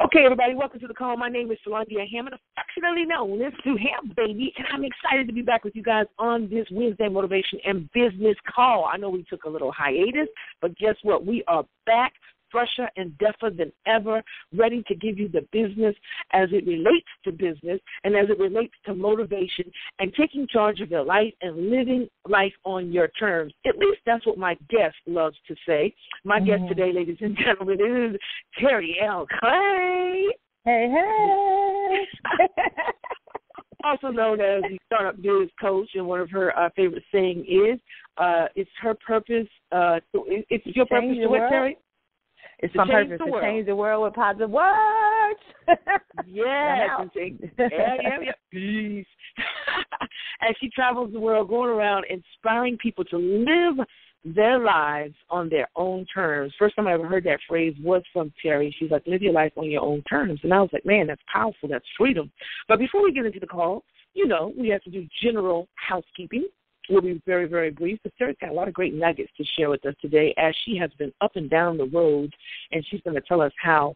Okay, everybody, welcome to the call. My name is Shalondia Hammond, affectionately known as Sue Ham, baby, and I'm excited to be back with you guys on this Wednesday Motivation and Business Call. I know we took a little hiatus, but guess what? We are back, fresher and deafer than ever, ready to give you the business as it relates to business and as it relates to motivation and taking charge of your life and living life on your terms. At least that's what my guest loves to say. My guest today, ladies and gentlemen, is Terry L. Clay. Hey, hey. Also known as the Startup Biz Coach, and one of her favorite saying is, it's her purpose, it's your purpose to what, Terry? It's my purpose to change the world with positive words. Yes. Yeah. Peace. As she travels the world, going around inspiring people to live their lives on their own terms. First time I ever heard that phrase was from Terry. She's like, live your life on your own terms. And I was like, man, that's powerful. That's freedom. But before we get into the call, we have to do general housekeeping. We'll be very, very brief, but Sarah's got a lot of great nuggets to share with us today as she has been up and down the road, and she's going to tell us how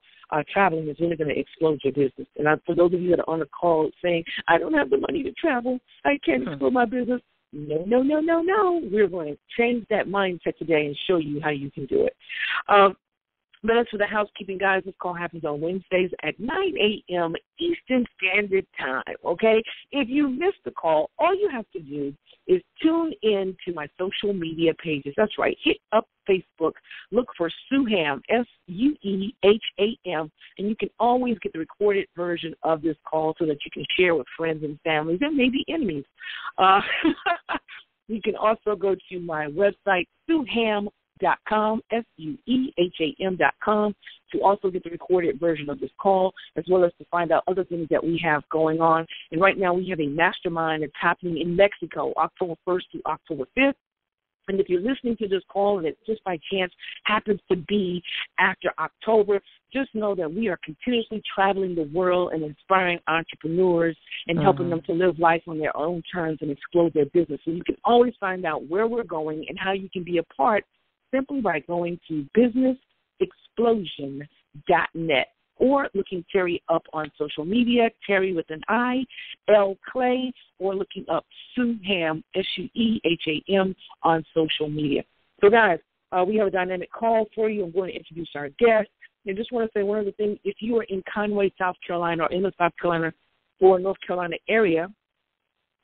traveling is really going to explode your business. And for those of you that are on the call saying, I don't have the money to travel, I can't explode my business, no. We're going to change that mindset today and show you how you can do it. But as for the housekeeping, guys, this call happens on Wednesdays at 9 a.m. Eastern Standard Time, okay? If you missed the call, all you have to do is tune in to my social media pages. That's right. Hit up Facebook. Look for Sue Ham, Sueham, and you can always get the recorded version of this call so that you can share with friends and families and maybe enemies. You can also go to my website, SueHam.com, SueHam.com, to also get the recorded version of this call, as well as to find out other things that we have going on. And right now we have a mastermind that's happening in Mexico, October 1st through October 5th. And if you're listening to this call and it just by chance happens to be after October, just know that we are continuously traveling the world and inspiring entrepreneurs and helping them to live life on their own terms and explode their business. So you can always find out where we're going and how you can be a part simply by going to businessexplosion.net or looking Terry up on social media, Terry with an I, L. Clay, or looking up Sue Ham, Sueham, on social media. So, guys, we have a dynamic call for you. I'm going to introduce our guest. And just want to say one other thing. If you are in Conway, South Carolina, or in the South Carolina or North Carolina area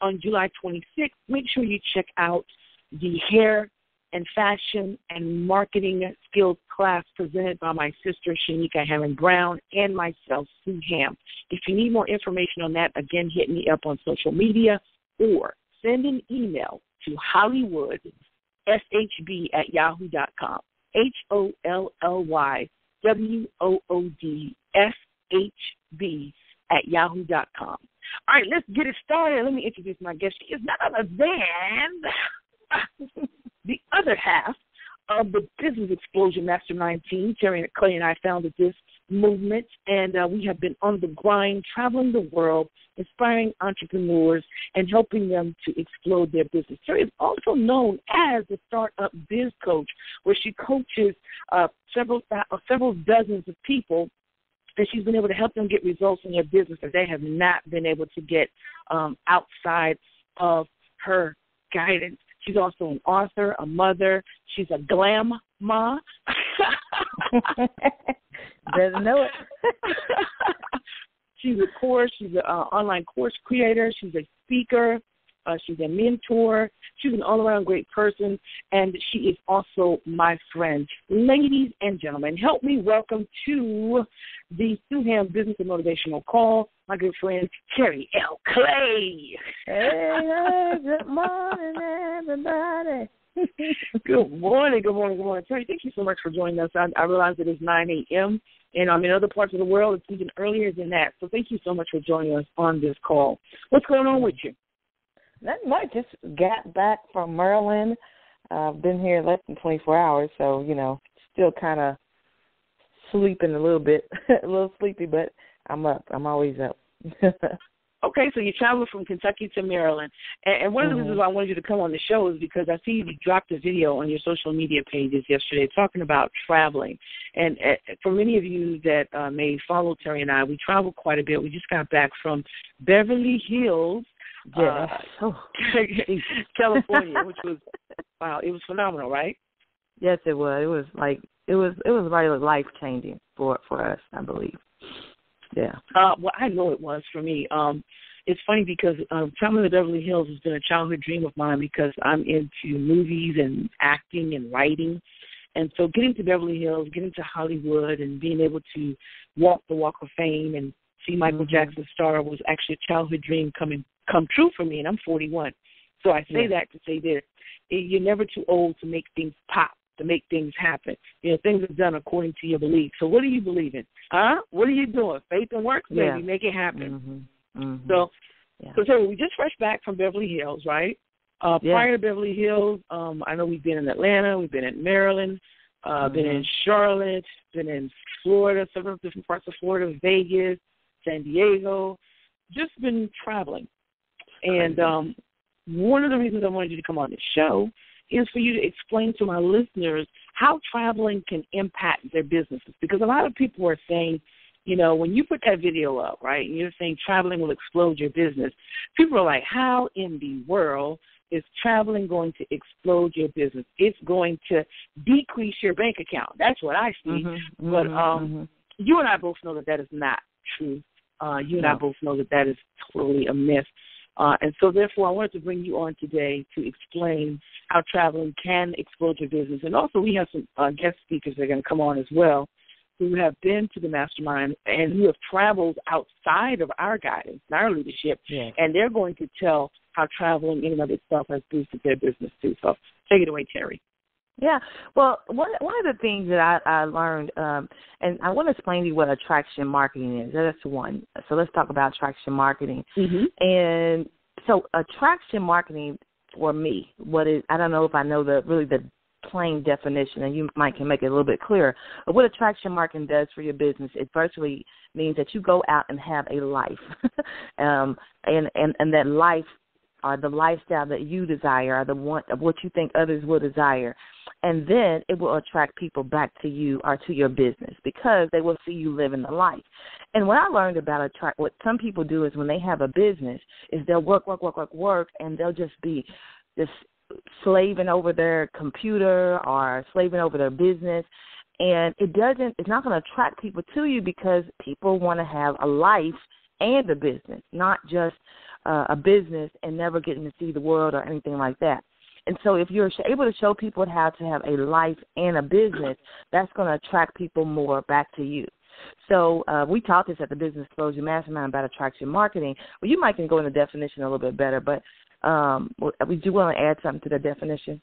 on July 26th, make sure you check out the hair and fashion and marketing skills class presented by my sister, Shanika Hammond-Brown, and myself, Sue Ham. If you need more information on that, again, hit me up on social media or send an email to HollywoodsHB@yahoo.com, HollywoodsHB@yahoo.com. All right, let's get it started. Let me introduce my guest. She is none other than the other half of the Business Explosion Mastermind team. Terry Clay and I founded this movement, and we have been on the grind, traveling the world, inspiring entrepreneurs, and helping them to explode their business. Terry is also known as the Startup Biz Coach, where she coaches several dozens of people, and she's been able to help them get results in their business that they have not been able to get outside of her guidance. She's also an author, a mother. She's a glam ma. Doesn't know it. She's an online course creator. She's a speaker. She's a mentor. She's an all-around great person, and she is also my friend. Ladies and gentlemen, help me welcome to the Sue Ham Business and Motivational Call, my good friend, Terry L. Clay. Hey, good morning, everybody. Good morning. Terry, thank you so much for joining us. I realize it is 9 a.m., and in other parts of the world, it's even earlier than that. So thank you so much for joining us on this call. What's going on with you? Not much. Just got back from Maryland. I've been here less than 24 hours, so, still kind of sleeping a little bit, a little sleepy, but I'm up. I'm always up. Okay, so you traveled from Kentucky to Maryland. And one of the reasons why I wanted you to come on the show is because I see you dropped a video on your social media pages yesterday talking about traveling. And for many of you that may follow Terry and I, we travel quite a bit. We just got back from Beverly Hills, California, which was, wow, it was phenomenal, right? Yes, it was. It was really life-changing for us, I believe. Yeah. Well, I know it was for me. It's funny because traveling to Beverly Hills has been a childhood dream of mine because I'm into movies and acting and writing. And so getting to Beverly Hills, getting to Hollywood, and being able to walk the Walk of Fame and see Michael Jackson's star was actually a childhood dream come true for me, and I'm 41. So I say that to say this. You're never too old to make things pop, to make things happen. Things are done according to your belief. So what do you believe in? What are you doing? Faith and works, baby. Make it happen. So we just fresh back from Beverly Hills, right? Prior to Beverly Hills, I know we've been in Atlanta, we've been in Maryland, been in Charlotte, been in Florida, several different parts of Florida, Vegas, San Diego, just been traveling. And one of the reasons I wanted you to come on the show is for you to explain to my listeners how traveling can impact their businesses. Because a lot of people are saying, when you put that video up, right, and you're saying traveling will explode your business, people are like, how in the world is traveling going to explode your business? It's going to decrease your bank account. That's what I see. But you and I both know that is not true. You and I both know that is totally a myth. And so, therefore, I wanted to bring you on today to explain how traveling can explode your business. And also, we have some guest speakers that are going to come on as well who have been to the mastermind and who have traveled outside of our guidance and our leadership, and they're going to tell how traveling in and of itself has boosted their business too. So take it away, Terry. Yeah, well, one of the things that I learned, and I want to explain to you what attraction marketing is. That's one. So let's talk about attraction marketing. And so attraction marketing for me, I don't know if I know the plain definition, and you can make it a little bit clearer. But what attraction marketing does for your business, it virtually means that you go out and have a life, and that life, or the lifestyle that you desire, or the want of what you think others will desire, and then it will attract people back to you or to your business because they will see you living the life. And what I learned about what some people do is when they have a business, is they'll work, and they'll just be this slaving over their computer or slaving over their business, and it's not going to attract people to you because people want to have a life and a business, not just a business and never getting to see the world or anything like that. And so if you're able to show people how to have a life and a business, that's going to attract people more back to you. So we taught this at the Business Explosion Mastermind about attraction marketing. Well, you might can go into the definition a little bit better, but would you want to add something to the definition?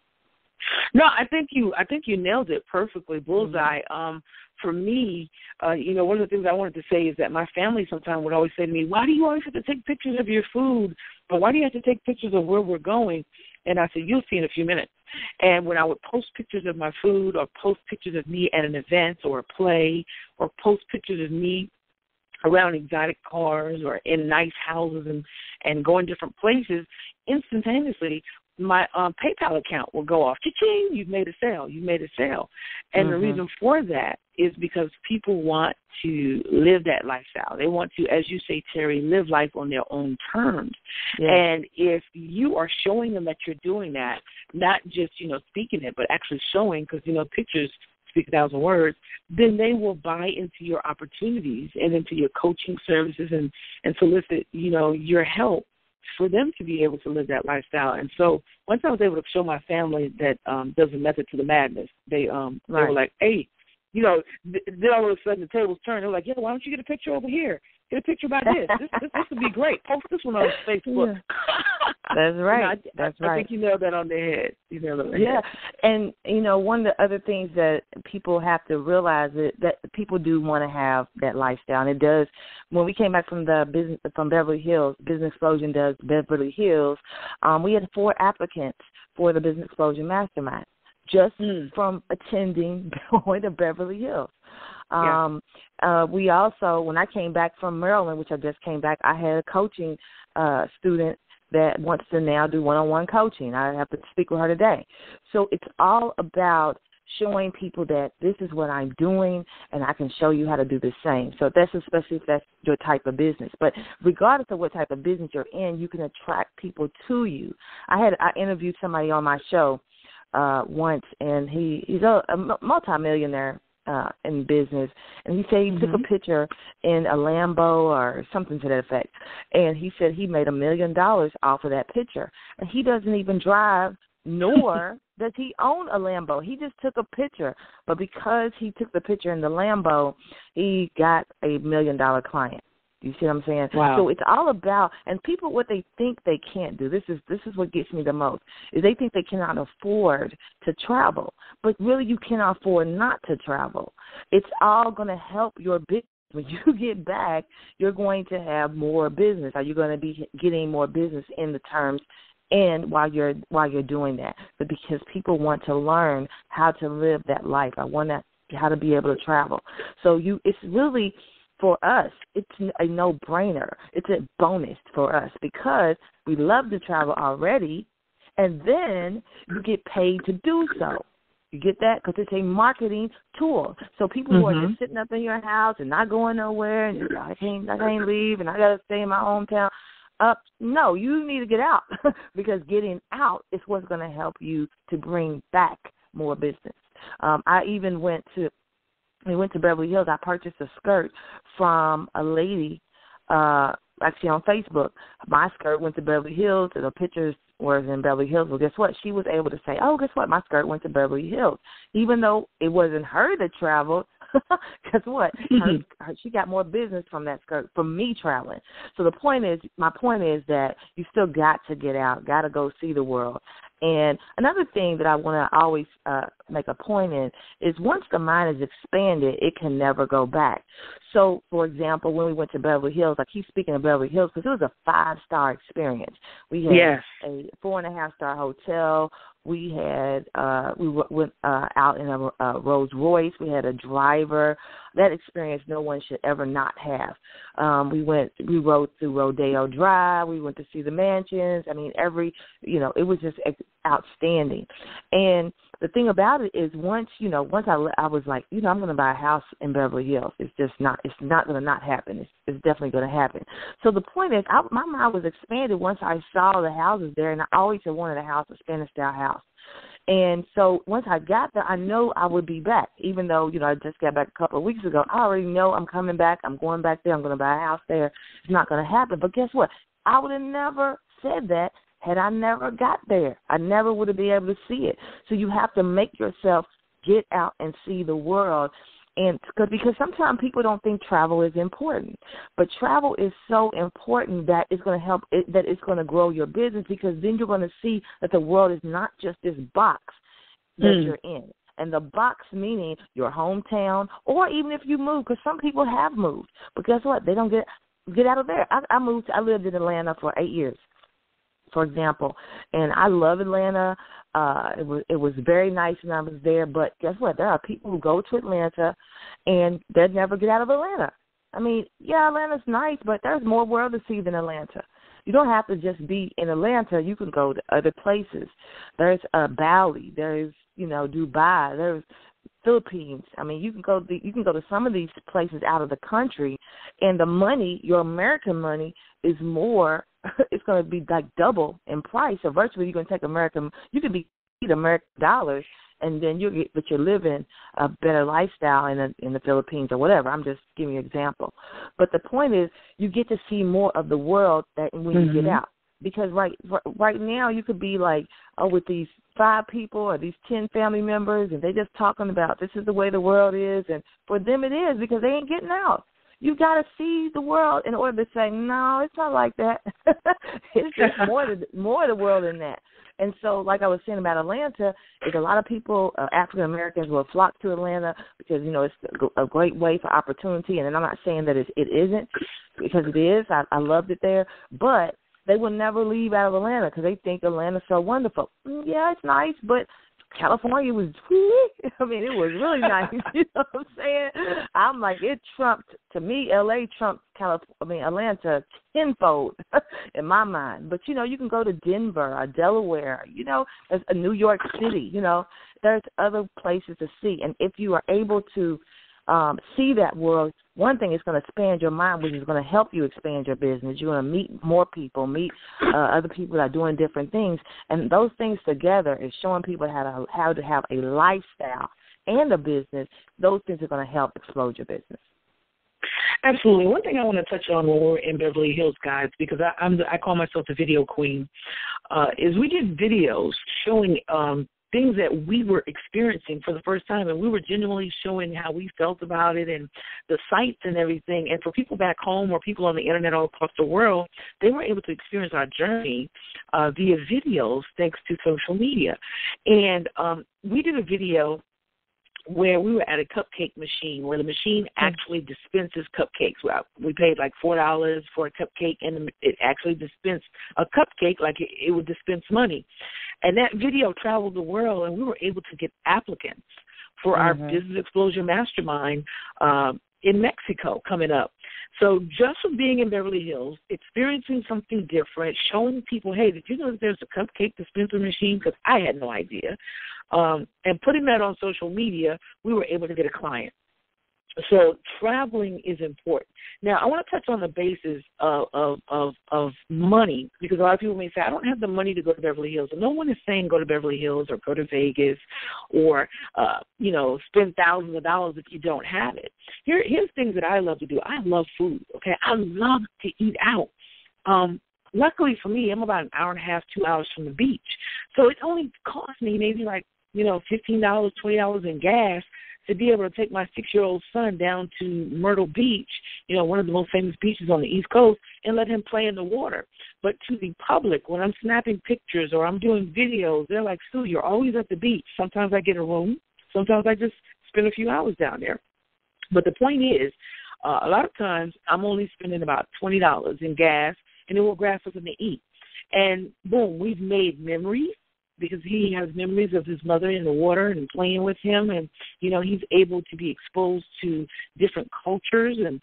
No, I think you nailed it perfectly, bullseye. For me, one of the things I wanted to say is that my family sometimes would always say to me, why do you always have to take pictures of your food? Or why do you have to take pictures of where we're going? And I said, you'll see in a few minutes. And when I would post pictures of my food or post pictures of me at an event or a play or post pictures of me around exotic cars or in nice houses and going different places, instantaneously my PayPal account will go off. Cha-ching, you've made a sale. And the reason for that is because people want to live that lifestyle. They want to, as you say, Terry, live life on their own terms. Yeah. And if you are showing them that you're doing that, not just, speaking it, but actually showing, because, pictures speak 1,000 words, then they will buy into your opportunities and into your coaching services and solicit, your help for them to be able to live that lifestyle. And so once I was able to show my family that there's a method to the madness, they were like, hey, then all of a sudden the tables turned. They were like, yeah, why don't you get a picture over here? Get a picture about this. This would be great. Post this one on Facebook. Yeah. That's right. I think you nailed that on the head. Yeah. And, one of the other things that people have to realize is that people do want to have that lifestyle. And it does. When we came back from Beverly Hills, Business Explosion does Beverly Hills, we had 4 applicants for the Business Explosion Mastermind just from attending going to Beverly Hills. We also, when I came back from Maryland, which I just came back, I had a coaching student that wants to now do one-on-one coaching. I have to speak with her today. So it's all about showing people that this is what I'm doing, and I can show you how to do the same. So that's especially if that's your type of business. But regardless of what type of business you're in, you can attract people to you. I interviewed somebody on my show once, and he's a multimillionaire in business, and he said he took a picture in a Lambo or something to that effect, and he said he made $1 million off of that picture, and he doesn't even drive, nor does he own a Lambo. He just took a picture, but because he took the picture in the Lambo, he got a $1 million client. You see what I'm saying? Wow. So it's all about, and people, what they think they can't do, this is what gets me the most, is they think they cannot afford to travel. But really you cannot afford not to travel. It's all going to help your business. When you get back, you're going to have more business. Are you going to be getting more business in the terms and while you're doing that? But because people want to learn how to live that life. I want how to be able to travel. So it's really, for us, it's a no-brainer. It's a bonus for us because we love to travel already, and then you get paid to do so. You get that? Because it's a marketing tool. So people who are just sitting up in your house and not going nowhere, and I can't leave, and I got to stay in my hometown. No, you need to get out because getting out is what's going to help you to bring back more business. We went to Beverly Hills. I purchased a skirt from a lady, actually on Facebook. My skirt went to Beverly Hills, and the pictures were in Beverly Hills. Well, guess what? She was able to say, oh, guess what? My skirt went to Beverly Hills. Even though it wasn't her that traveled, guess what? She got more business from that skirt, from me traveling. So my point is that you still got to get out, got to go see the world. And another thing that I want to always make a point in is once the mind is expanded, it can never go back. So, for example, when we went to Beverly Hills, I keep speaking of Beverly Hills because it was a 5-star experience. We had a 4.5-star hotel. We went out in a Rolls Royce. We had a driver. That experience no one should ever not have. We rode through Rodeo Drive. We went to see the mansions. I mean, it was just outstanding. And the thing about it is once I was like, I'm going to buy a house in Beverly Hills. It's not going to not happen. It's definitely going to happen. So the point is, my mind was expanded once I saw the houses there, and I always had wanted a house, a Spanish-style house. And so once I got there, I know I would be back, even though, I just got back a couple of weeks ago. I already know I'm coming back. I'm going back there. I'm going to buy a house there. It's not going to happen. But guess what? I would have never said that had I never got there. I never would have been able to see it. So you have to make yourself get out and see the world. And because sometimes people don't think travel is important, but travel is so important that it's going to help, that it's going to grow your business, because then you're going to see that the world is not just this box that you're in. And the box meaning your hometown, or even if you move, because some people have moved. But guess what? They don't get out of there. I lived in Atlanta for 8 years, for example, and I love Atlanta. It was very nice when I was there, but guess what? There are people who go to Atlanta and they never get out of Atlanta. I mean, yeah, Atlanta's nice, but there's more world to see than Atlanta. You don't have to just be in Atlanta. You can go to other places. There's Bali. There's Dubai. There's Philippines. I mean, you can go to some of these places out of the country, and the money, your American money, is more. It's going to be like double in price. So virtually, you're going to take you could be American dollars, and then but you're living a better lifestyle in the Philippines or whatever. I'm just giving you an example. But the point is, you get to see more of the world when you get out. Because right now you could be like, with these 5 people or these 10 family members, and they just talking about this is the way the world is, and for them it is, because they ain't getting out. You got to see the world in order to say, no, it's not like that. It's just more of the world than that. And so, like I was saying about Atlanta, is a lot of people, African Americans, will flock to Atlanta because it's a great way for opportunity. And I'm not saying that it isn't, because it is. I loved it there, but they will never leave out of Atlanta because they think Atlanta's so wonderful. Yeah, it's nice, but California was, it was really nice. You know what I'm saying? I'm like, it trumped to me, L.A. trumps Atlanta tenfold in my mind. But, you can go to Denver or Delaware, there's a New York City, there's other places to see. And if you are able to see that world, one thing is going to expand your mind, which is going to help you expand your business. You're going to meet more people, meet other people that are doing different things. And those things together is showing people how to have a lifestyle and a business. Those things are going to help explode your business. Absolutely. One thing I want to touch on when we're in Beverly Hills, guys, because I call myself the video queen, is we did videos showing things that we were experiencing for the first time, and we were genuinely showing how we felt about it and the sights and everything. And for people back home or people on the internet all across the world, they were able to experience our journey via videos thanks to social media. And we did a video where we were at a cupcake machine, where the machine actually dispenses cupcakes. We paid like $4 for a cupcake, and it actually dispensed a cupcake like it would dispense money. And that video traveled the world, and we were able to get applicants for our Business Explosion Mastermind in Mexico coming up. So just from being in Beverly Hills, experiencing something different, showing people, hey, did you know that there's a cupcake dispenser machine? Because I had no idea. And putting that on social media, we were able to get a client. So traveling is important. Now, I want to touch on the basis of money, because a lot of people may say, I don't have the money to go to Beverly Hills. And no one is saying go to Beverly Hills or go to Vegas or, spend thousands of dollars if you don't have it. Here's things that I love to do. I love food, okay? I love to eat out. Luckily for me, I'm about an hour and a half, 2 hours from the beach. So it only cost me maybe like, $15, $20 in gas to be able to take my 6-year-old son down to Myrtle Beach, one of the most famous beaches on the East Coast, and let him play in the water. But to the public, when I'm snapping pictures or I'm doing videos, they're like, Sue, you're always at the beach. Sometimes I get a room. Sometimes I just spend a few hours down there. But the point is, a lot of times I'm only spending about $20 in gas, and then we'll grab something to eat. And boom, we've made memories, because he has memories of his mother in the water and playing with him. And, he's able to be exposed to different cultures and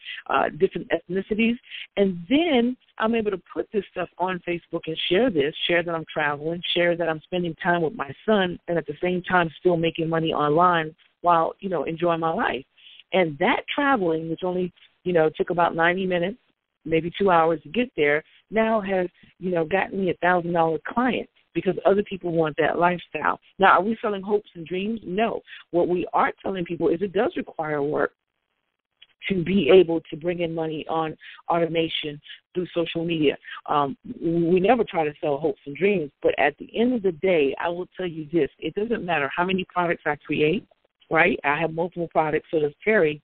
different ethnicities. And then I'm able to put this stuff on Facebook and share that I'm traveling, share that I'm spending time with my son, and at the same time still making money online while, enjoying my life. And that traveling, which only, took about 90 minutes, maybe 2 hours to get there, now has, gotten me $1,000 client, because other people want that lifestyle. Now, are we selling hopes and dreams? No. What we are telling people is it does require work to be able to bring in money on automation through social media. We never try to sell hopes and dreams, but at the end of the day, I will tell you this. It doesn't matter how many products I create, right? I have multiple products, so does Terry.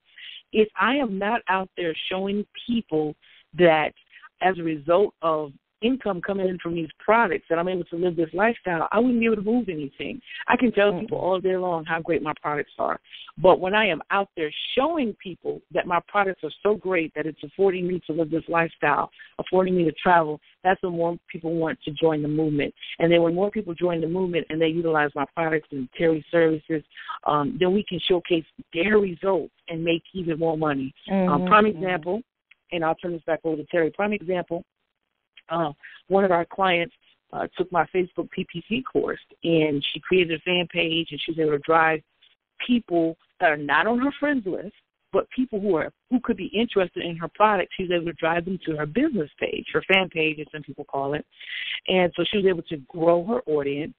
If I am not out there showing people that as a result of income coming in from these products that I'm able to live this lifestyle, I wouldn't be able to move anything. I can tell people all day long how great my products are. But when I am out there showing people that my products are so great that it's affording me to live this lifestyle, affording me to travel, that's when more people want to join the movement. And then when more people join the movement and they utilize my products and Terry services, then we can showcase their results and make even more money. Prime example, and I'll turn this back over to Terry. Prime example, one of our clients took my Facebook PPC course, and she created a fan page, and she was able to drive people that are not on her friends list, but people who could be interested in her product. She was able to drive them to her business page, her fan page, as some people call it. And so she was able to grow her audience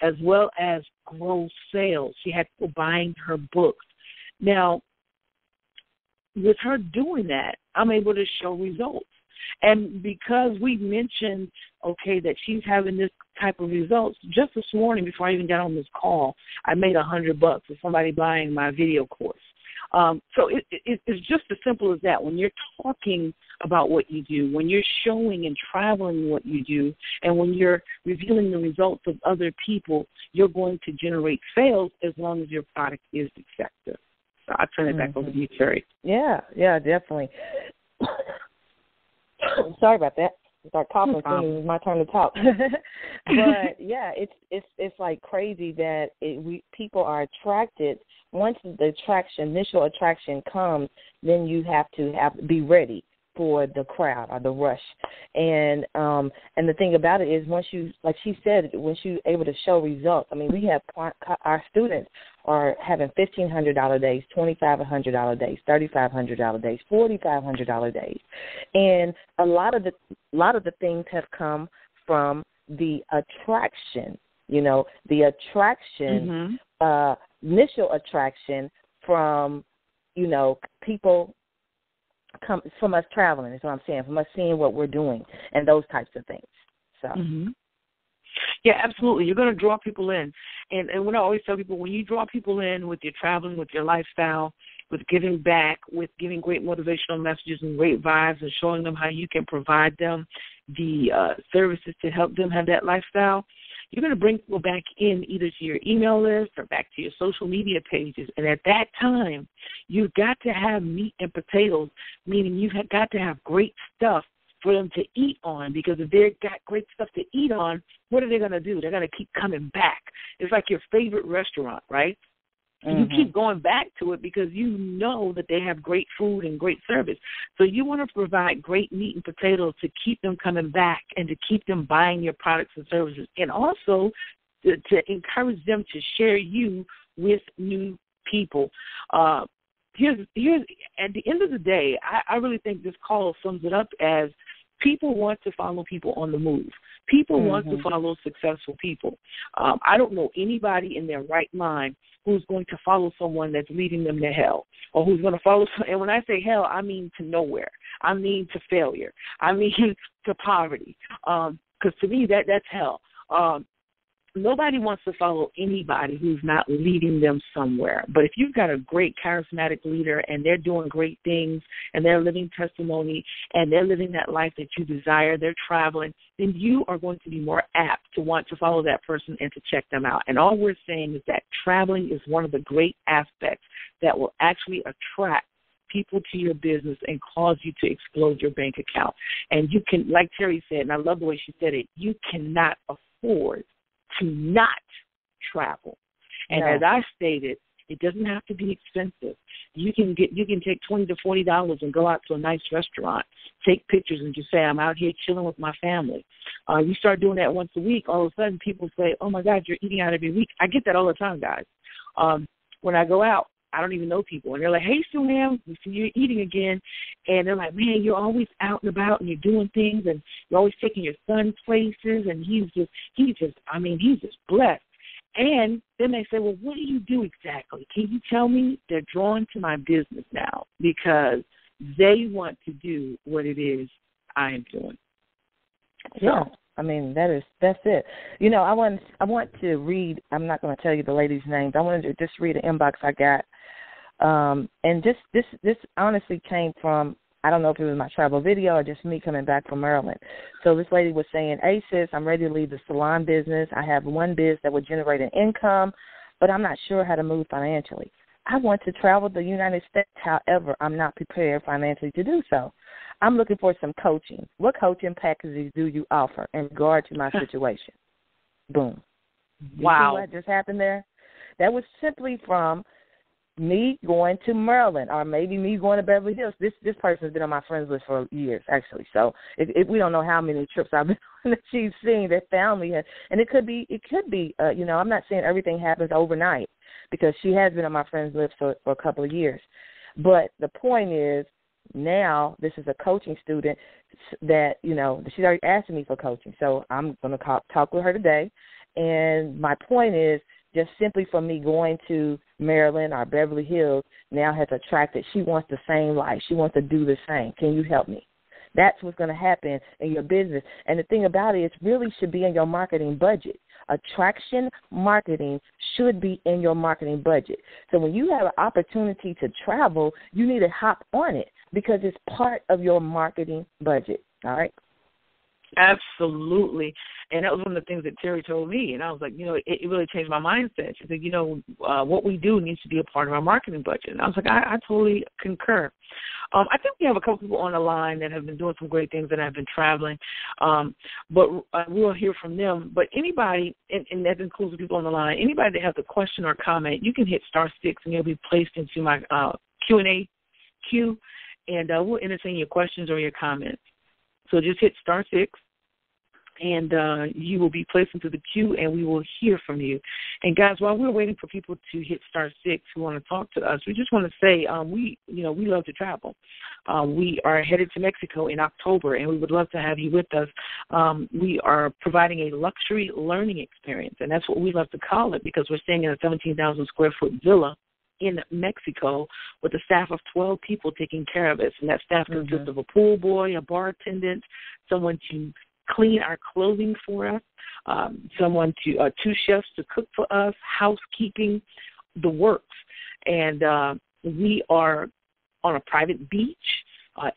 as well as grow sales. She had people buying her books. Now, with her doing that, I'm able to show results. And because we mentioned, that she's having this type of results, just this morning before I even got on this call, I made $100 with somebody buying my video course. So it's just as simple as that. When you're talking about what you do, when you're showing and traveling what you do, and when you're revealing the results of other people, you're going to generate sales as long as your product is effective. So I'll turn it back over to you, Terry. Yeah, definitely. Sorry about that. Start coughing as soon as it's my turn to talk. But yeah, it's like crazy that people are attracted once the initial attraction comes, then you have to be ready for the crowd or the rush. And the thing about it is, once you, like she said, once you're able to show results, I mean, we have our students are having $1,500 days, $2,500 days, $3,500 days, $4,500 days, and a lot of the things have come from the attraction. You know, the attraction, initial attraction from, you know, people come from us traveling, is what I'm saying, from us seeing what we're doing and those types of things. So. Yeah, absolutely. You're going to draw people in. And what I always tell people, when you draw people in with your traveling, with your lifestyle, with giving back, with giving great motivational messages and great vibes and showing them how you can provide them the services to help them have that lifestyle, you're going to bring people back in either to your email list or back to your social media pages. And at that time, you've got to have meat and potatoes, meaning you've got to have great stuff for them to eat on, because if they've got great stuff to eat on, what are they going to do? They're going to keep coming back. It's like your favorite restaurant, right? You keep going back to it because you know that they have great food and great service. So you want to provide great meat and potatoes to keep them coming back and to keep them buying your products and services, and also to encourage them to share you with new people. Here's at the end of the day, I really think this call sums it up as people want to follow people on the move. People want to follow successful people. I don't know anybody in their right mind who's going to follow someone that's leading them to hell, or who's going to follow, and when I say hell, I mean to nowhere. I mean to failure. I mean to poverty, because to me that's hell. Nobody wants to follow anybody who's not leading them somewhere. But if you've got a great charismatic leader and they're doing great things and they're living testimony and they're living that life that you desire, they're traveling, then you are going to be more apt to want to follow that person and to check them out. And all we're saying is that traveling is one of the great aspects that will actually attract people to your business and cause you to explode your bank account. And you can, like Terry said, and I love the way she said it, you cannot afford to not travel. And as I stated, it doesn't have to be expensive. You can take $20 to $40 and go out to a nice restaurant, take pictures, and just say, I'm out here chilling with my family. You start doing that once a week, all of a sudden people say, oh, my God, you're eating out every week. I get that all the time, guys. When I go out, I don't even know people. And they're like, hey, Suham, we see you're eating again. And they're like, man, you're always out and about and you're doing things and you're always taking your son places. And he's just blessed. And then they say, well, what do you do exactly? Can you tell me? They're drawn to my business now because they want to do what it is I am doing. Yeah. I mean, that's it. You know, I want to read, I'm not going to tell you the ladies' names. I wanted to just read an inbox I got. And this honestly came from, I don't know if it was my travel video or just me coming back from Maryland. So this lady was saying, hey, sis, I'm ready to leave the salon business. I have one biz that would generate an income, but I'm not sure how to move financially. I want to travel the United States. However, I'm not prepared financially to do so. I'm looking for some coaching. What coaching packages do you offer in regard to my situation? Boom. Wow. You see what just happened there? That was simply from me going to Maryland, or maybe me going to Beverly Hills. This person has been on my friends list for years, actually. So if we don't know how many trips I've been on that she's seen, that family has, and it could be, you know, I'm not saying everything happens overnight because she has been on my friends list for a couple of years. But the point is, now this is a coaching student that, you know, she's already asked me for coaching. So I'm going to talk with her today. And my point is, just simply for me going to Maryland or Beverly Hills now has attracted, she wants the same life. She wants to do the same. Can you help me? That's what's going to happen in your business. And the thing about it, it really should be in your marketing budget. Attraction marketing should be in your marketing budget. So when you have an opportunity to travel, you need to hop on it because it's part of your marketing budget. All right? Absolutely. And that was one of the things that Terry told me. And I was like, you know, it really changed my mindset. She said, you know, what we do needs to be a part of our marketing budget. And I was like, I totally concur. I think we have a couple people on the line that have been doing some great things and have been traveling, but we'll hear from them. But anybody, and that includes the people on the line, anybody that has a question or comment, you can hit *6 and you'll be placed into my Q&A queue, and we'll entertain your questions or your comments. So just hit *6. And you will be placed into the queue, and we will hear from you. And guys, while we're waiting for people to hit *6 who want to talk to us, we just want to say we love to travel. We are headed to Mexico in October, and we would love to have you with us. We are providing a luxury learning experience, and that's what we love to call it, because we're staying in a 17,000 square foot villa in Mexico with a staff of 12 people taking care of us. And that staff consists of a pool boy, a bar attendant, someone to clean our clothing for us, someone to 2 chefs to cook for us, housekeeping, the works. And we are on a private beach.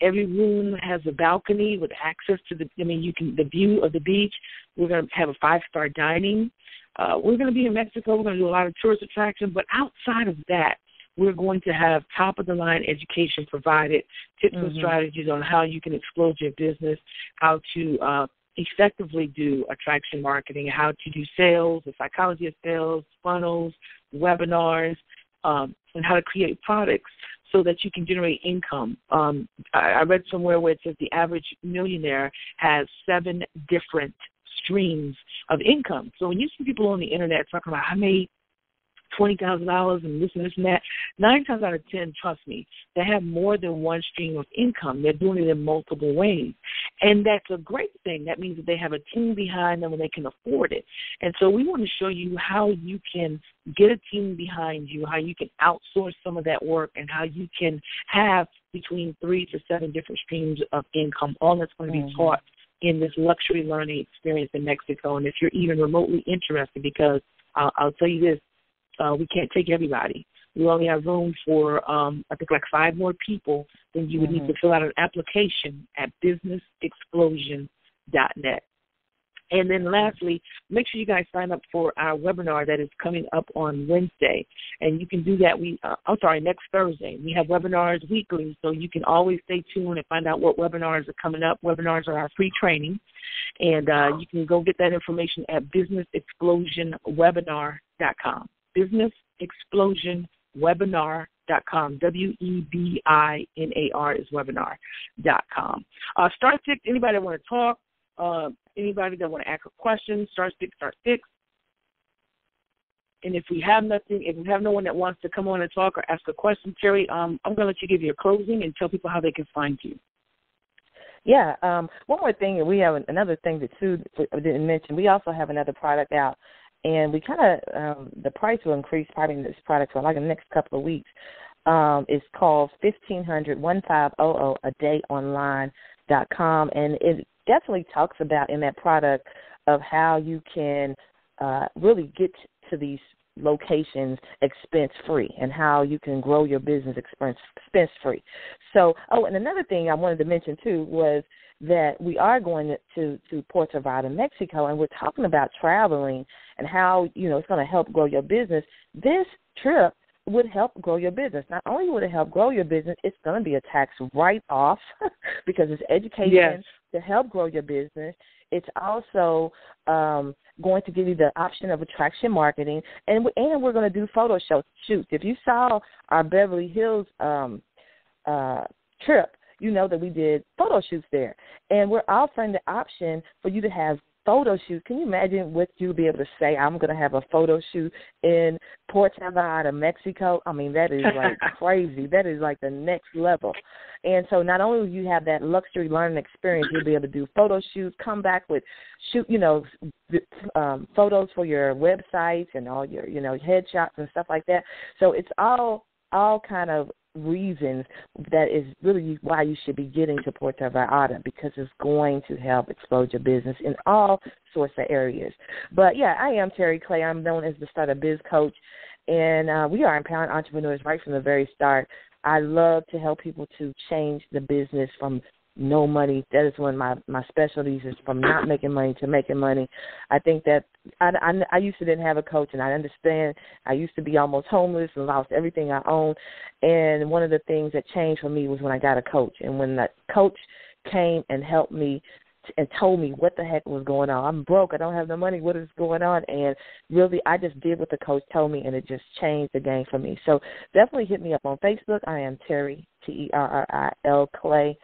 Every room has a balcony with access to the view of the beach. We're going to have a 5-star dining. We're going to be in Mexico. We're going to do a lot of tourist attractions. But outside of that, we're going to have top-of-the-line education provided, tips and strategies on how you can explode your business, how to effectively do attraction marketing, how to do sales, the psychology of sales, funnels, webinars, and how to create products so that you can generate income. I read somewhere where it says the average millionaire has 7 different streams of income. So when you see people on the internet talking about, I made $20,000 and this and this and that, 9 times out of 10, trust me, they have more than one stream of income. They're doing it in multiple ways. And that's a great thing. That means that they have a team behind them and they can afford it. And so we want to show you how you can get a team behind you, how you can outsource some of that work, and how you can have between 3 to 7 different streams of income, all that's going to be taught in this luxury learning experience in Mexico. And if you're even remotely interested, because I'll tell you this, we can't take everybody. We only have room for, I think, 5 more people. Then you would need to fill out an application at businessexplosion.net. And then lastly, make sure you guys sign up for our webinar that is coming up on Wednesday. And you can do that, next Thursday. We have webinars weekly, so you can always stay tuned and find out what webinars are coming up. Webinars are our free training. And you can go get that information at businessexplosionwebinar.com. businessexplosionwebinar.com. WEBINAR is webinar.com. *6, anybody that want to talk, anybody that want to ask a question, *6. And if we have no one that wants to come on and talk or ask a question, Terry, I'm going to let you give your closing and tell people how they can find you. Yeah, one more thing, we have another thing that Sue didn't mention. We also have another product out. And we kind of, the price will increase probably in this product for the next couple of weeks. It's called 1500 a day online.com. And it definitely talks about in that product of how you can really get to these locations expense-free and how you can grow your business expense-free. So, and another thing I wanted to mention, too, was that we are going to Puerto Vallarta, Mexico, and we're talking about traveling and how, it's going to help grow your business. This trip would help grow your business. Not only would it help grow your business, it's going to be a tax write-off because it's education to help grow your business. It's also going to give you the option of attraction marketing, and we're going to do photo shoots. If you saw our Beverly Hills trip, you know that we did photo shoots there. And we're offering the option for you to have photo shoots. Can you imagine what you'll be able to say, I'm going to have a photo shoot in Puerto Vallarta, Mexico? I mean, that is crazy. That is the next level. And so not only will you have that luxury learning experience, you'll be able to do photo shoots, come back with photos for your websites and all your, headshots and stuff like that. So it's all kind of reasons that is really why you should be getting to Puerto Vallarta, because it's going to help explode your business in all sorts of areas. But, yeah, I am Terry Clay. I'm known as the Startup Biz Coach, and we are empowering entrepreneurs right from the very start. I love to help people to change the business from no money. That is one of my specialties, is from not making money to making money. I think that I used to didn't have a coach, and I understand. I used to be almost homeless and lost everything I owned. And one of the things that changed for me was when I got a coach. And when that coach came and helped me and told me what the heck was going on. I'm broke. I don't have no money. What is going on? And really, I just did what the coach told me, and it just changed the game for me. So definitely hit me up on Facebook. I am Terry, Terril Clay,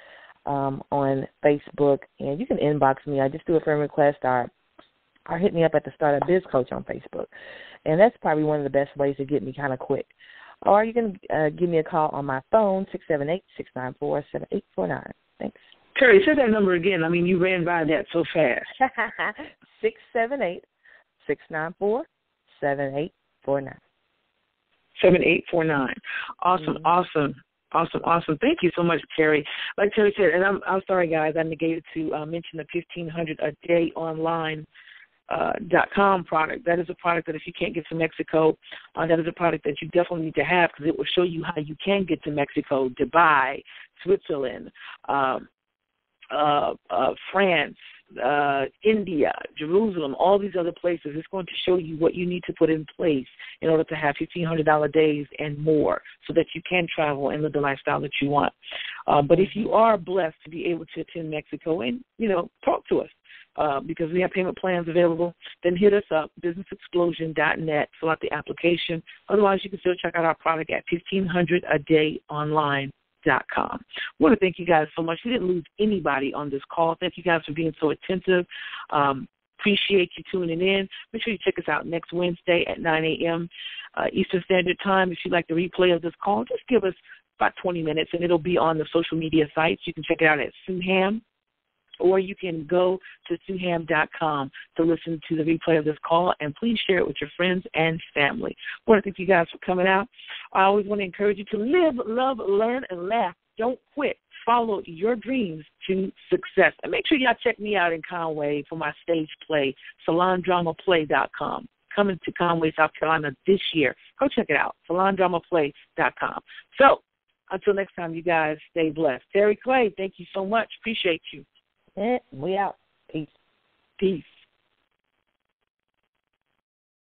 on Facebook. And you can inbox me. I just do a friend request or hit me up at the Start a Biz Coach on Facebook. And that's probably one of the best ways to get me kind of quick. Or you can give me a call on my phone, 678-694-7849. Thanks. Terry, say that number again. I mean, you ran by that so fast. 678-694-7849. 7849. Awesome, awesome. Thank you so much, Terry. Like Terry said, and I'm sorry, guys, I negated to mention the 1,500 a day online .com product. That is a product that if you can't get to Mexico, that is a product that you definitely need to have because it will show you how you can get to Mexico, Dubai, Switzerland, France, India, Jerusalem, all these other places. It's going to show you what you need to put in place in order to have $1,500 days and more so that you can travel and live the lifestyle that you want. But if you are blessed to be able to attend Mexico and, talk to us, because we have payment plans available, then hit us up, businessexplosion.net, fill out the application. Otherwise, you can still check out our product at 1,500adayon.com. I want to thank you guys so much. We didn't lose anybody on this call. Thank you guys for being so attentive. Appreciate you tuning in. Make sure you check us out next Wednesday at 9 a.m. Eastern Standard Time. If you'd like the replay of this call, just give us about 20 minutes, and it'll be on the social media sites. You can check it out at Suham, or you can go to suham.com to listen to the replay of this call, and please share it with your friends and family. I want to thank you guys for coming out. I always want to encourage you to live, love, learn, and laugh. Don't quit. Follow your dreams to success. And make sure y'all check me out in Conway for my stage play, salondramaplay.com. Coming to Conway, South Carolina this year. Go check it out, salondramaplay.com. So until next time, you guys stay blessed. Terry Clay, thank you so much. Appreciate you. We out. Peace. Peace.